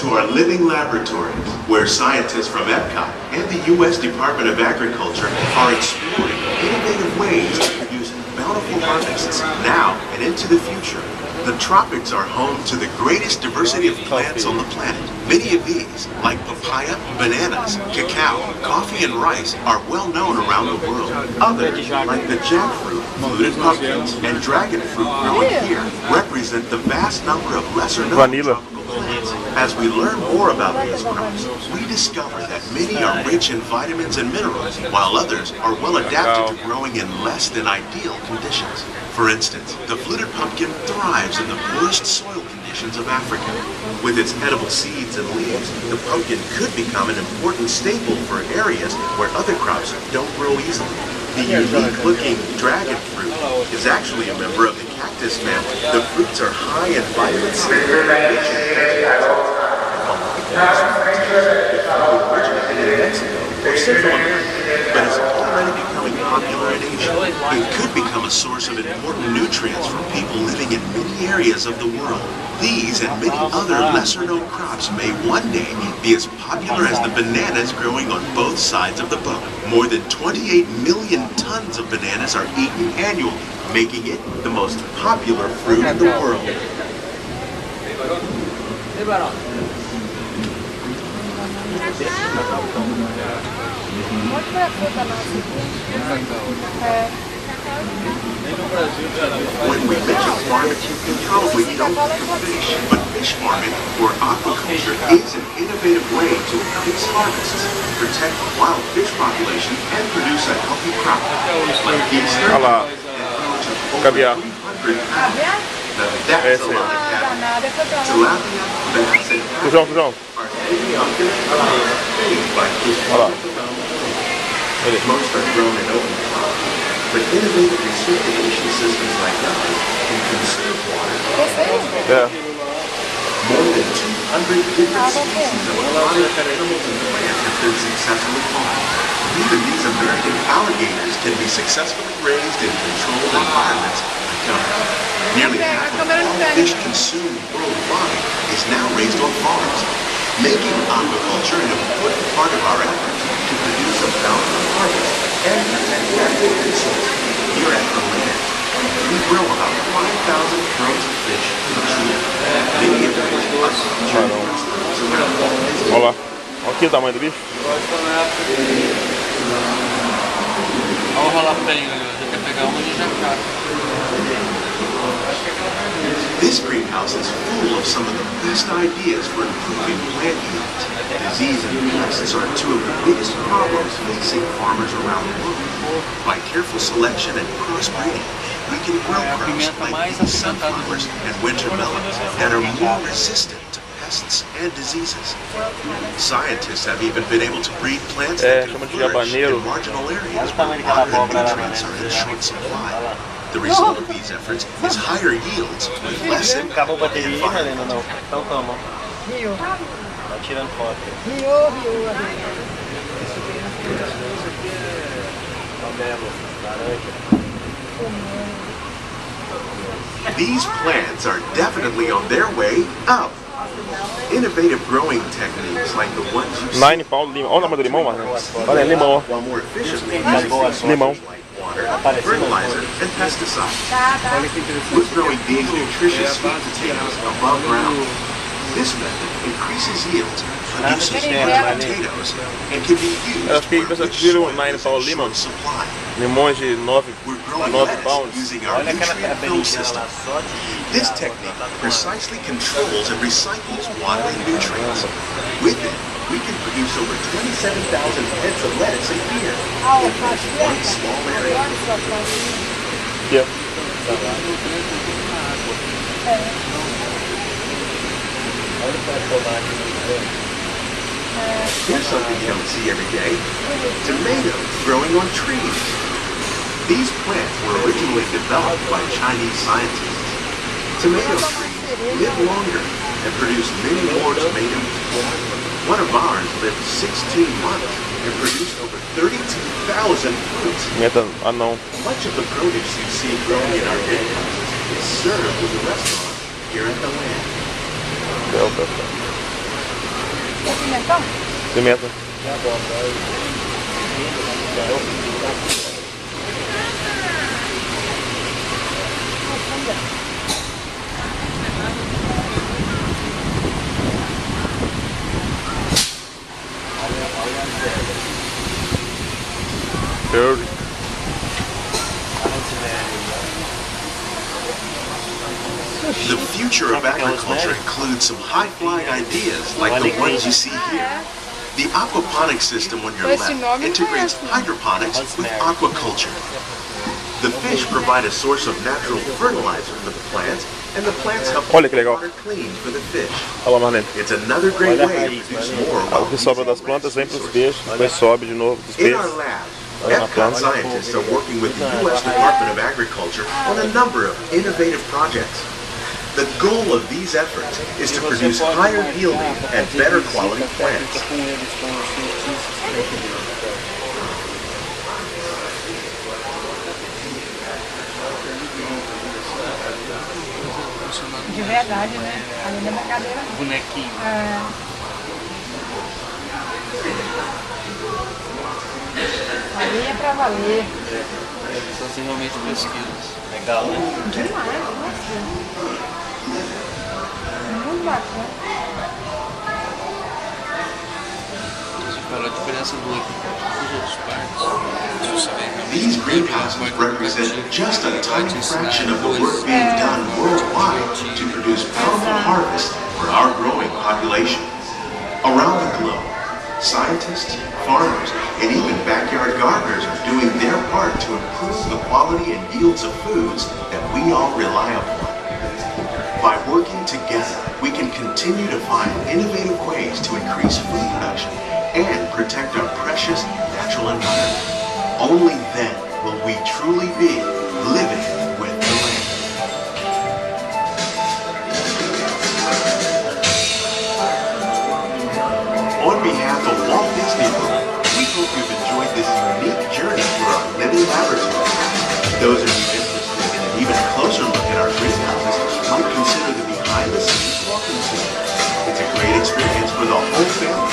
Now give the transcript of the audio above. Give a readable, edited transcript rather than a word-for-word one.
to our living laboratory, where scientists from Epcot and the U.S. Department of Agriculture are exploring innovative ways to produce bountiful harvests now and into the future. The tropics are home to the greatest diversity of plants on the planet. Many of these, like papaya, bananas, cacao, coffee, and rice, are well known around the world. Others, like the jackfruit, fluted pumpkins, and dragon fruit growing here, represent the vast number of lesser-known tropical plants. As we learn more about these crops, we discover that many are rich in vitamins and minerals, while others are well adapted to growing in less than ideal conditions. For instance, the fluted pumpkin thrives in the poorest soil conditions of Africa. With its edible seeds and leaves, the pumpkin could become an important staple for areas where other crops don't grow easily. The unique-looking dragon fruit is actually a member of the cactus family. The fruits are high in vitamin C, which originated in Mexico or Central America, but is already becoming popular in Asia. It could become a source of important nutrients for people living in many areas of the world. These and many other lesser-known crops may one day be as popular as the bananas growing on both sides of the boat. More than 28 million tons of bananas are eaten annually, making it the most popular fruit in the world. When we mention farming, you probably don't think of fish, but fish farming, or aquaculture, is an innovative way to increase harvests, protect wild fish population, and produce a healthy crop. Like Easter, and grow to over 300 pounds. Now that's a lot of cattle. Tilapia, bass, and trout are pretty often fed by fish farmers around the world. Most are grown in open ponds, but innovative recirculation systems like ours can conserve water. More than 200 different species of aquatic animals and plants have been successfully farmed. Even these American alligators can be successfully raised in controlled environments like ours. Nearly half of all fish consumed worldwide is now raised on farms, making aquaculture an important part of our efforts to produce a bountiful harvest and protect natural resources here at the land. We grow about 5,000 pounds of fish each year, many of which are featured in restaurants around the world. Olha lá, olha aqui o tamanho do bicho. Olha o jalapeno, você quer pegar uma de jacá. This greenhouse is full of some of the best ideas for improving plant yields. Disease and pests are two of the biggest problems facing farmers around the world. By careful selection and crossbreeding, we can grow crops like these sunflowers and winter melons that are more resistant to pests and diseases. Scientists have even been able to breed plants that can flourish in marginal areas where water and nutrients are in short supply. The result of these efforts is higher yields with less impact on the environment. Então toma. Tá tirando foto. These plants are definitely on their way up. Innovative growing techniques like the ones you see 9 pau de limão. Olha o tamanho do limão, mano. Olha, limão, ó. while more efficiently using resources Limão. like water, fertilizer, and pesticides. We're growing these nutritious sweet potatoes above ground. This method increases yields, produces more potatoes, and can be used Eu acho que for pessoas a viram short 9 pau limão. supply. Limões de 9 We're growing pounds. lettuce using our nutrient fill system. This technique precisely controls and recycles water and nutrients. With it, we can produce over 27,000 heads of lettuce a year in just one small area. Yeah. Here's something you don't see every day. Tomatoes growing on trees. These plants were originally developed by Chinese scientists. Tomato trees live longer and produce many more tomatoes. One of ours lived 16 months and produced over 32,000 fruits. Não. Much of the produce you see growing in our greenhouses is served in the restaurant here at the land. É pimentão? Pimenta. Curry. The future of agriculture includes some high-flying ideas like the ones you see here. The aquaponics system on your left integrates hydroponics with aquaculture. The fish provide a source of natural fertilizer for the plants, and the plants help Olha que keep legal. water clean for the fish. Olha lá, Marlene. It's another great way to produce more O que sobra das plantas vem para os peixes, depois sobe de novo dos In our peixes. lab, Olha na Epcot planta. scientists are working with the U.S. Department of Agriculture on a number of innovative projects. The goal of these efforts is to produce higher yielding and better quality plants. De verdade, né? Ali na brincadeira. Bonequinho. Ali é pra valer. Só tem realmente pesquisas. Legal, né? Demais, nossa. Muito bacana. Olha a diferença do Equipot dos outros parques. These greenhouses represent just a tiny fraction of the work being done worldwide to produce bountiful harvests for our growing population. Around the globe, scientists, farmers, and even backyard gardeners are doing their part to improve the quality and yields of foods that we all rely upon. By working together, we can continue to find innovative ways to increase food production and protect our precious natural environment. Only then will we truly be living with the land. On behalf of Walt Disney World, we hope you've enjoyed this unique journey through our living laboratory. Those of you interested in an even closer look at our greenhouses might consider the behind-the-scenes walking tour. It's a great experience for the whole family.